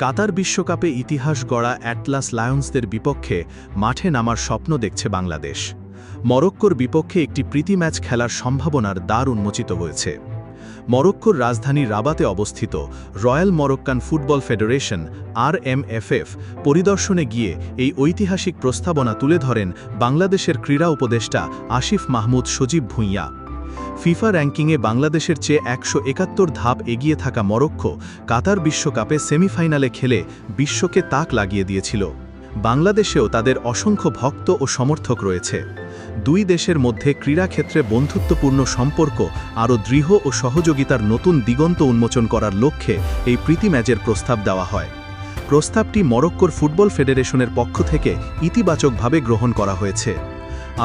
কাতার বিশ্বকাপে ইতিহাস গড়া অ্যাটলাস লায়ন্সদের বিপক্ষে মাঠে নামার স্বপ্ন দেখছে বাংলাদেশ। মরক্কোর বিপক্ষে একটি প্রীতি ম্যাচ খেলার সম্ভাবনার দ্বার উন্মোচিত হয়েছে। মরক্কোর রাজধানী রাবাতে অবস্থিত royal Moroccan football federation RMFF পরিদর্শনে গিয়ে এই ঐতিহাসিক প্রস্তাবনা তুলে ধরেন বাংলাদেশের ক্রীড়া উপদেষ্টা আসিফ মাহমুদ সজীব ভুঁইয়া। ফিফা র্যাঙ্কিংয়ে বাংলাদেশের চেয়ে ১৭১ ধাপ এগিয়ে থাকা মরক্কো কাতার বিশ্বকাপে সেমিফাইনালে খেলে বিশ্বকে তাক লাগিয়ে দিয়েছিল। বাংলাদেশেও তাদের অসংখ্য ভক্ত ও সমর্থক রয়েছে। দুই দেশের মধ্যে ক্রীড়াক্ষেত্রে বন্ধুত্বপূর্ণ সম্পর্ক আরও দৃঢ় ও সহযোগিতার নতুন দিগন্ত উন্মোচন করার লক্ষ্যে এই প্রীতি ম্যাচের প্রস্তাব দেওয়া হয়। প্রস্তাবটি মরক্কোর ফুটবল ফেডারেশনের পক্ষ থেকে ইতিবাচকভাবে গ্রহণ করা হয়েছে।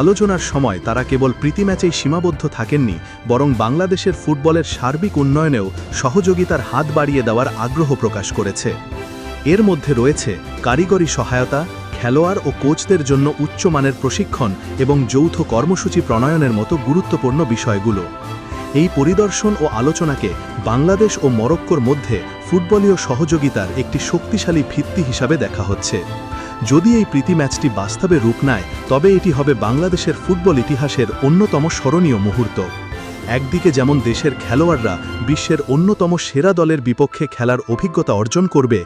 আলোচনার সময় তারা কেবল প্রীতি ম্যাচেই সীমাবদ্ধ থাকেননি, বরং বাংলাদেশের ফুটবলের সার্বিক উন্নয়নেও সহযোগিতার হাত বাড়িয়ে দেওয়ার আগ্রহ প্রকাশ করেছে। এর মধ্যে রয়েছে কারিগরি সহায়তা, খেলোয়াড় ও কোচদের জন্য উচ্চমানের প্রশিক্ষণ এবং যৌথ কর্মসূচি প্রণয়নের মতো গুরুত্বপূর্ণ বিষয়গুলো। এই পরিদর্শন ও আলোচনাকে বাংলাদেশ ও মরক্কোর মধ্যে ফুটবলীয় সহযোগিতার একটি শক্তিশালী ভিত্তি হিসাবে দেখা হচ্ছে। যদি এই প্রীতি ম্যাচটি বাস্তবে রূপ নেয়, তবে এটি হবে বাংলাদেশের ফুটবল ইতিহাসের অন্যতম স্মরণীয় মুহূর্ত। একদিকে যেমন দেশের খেলোয়াড়রা বিশ্বের অন্যতম সেরা দলের বিপক্ষে খেলার অভিজ্ঞতা অর্জন করবে,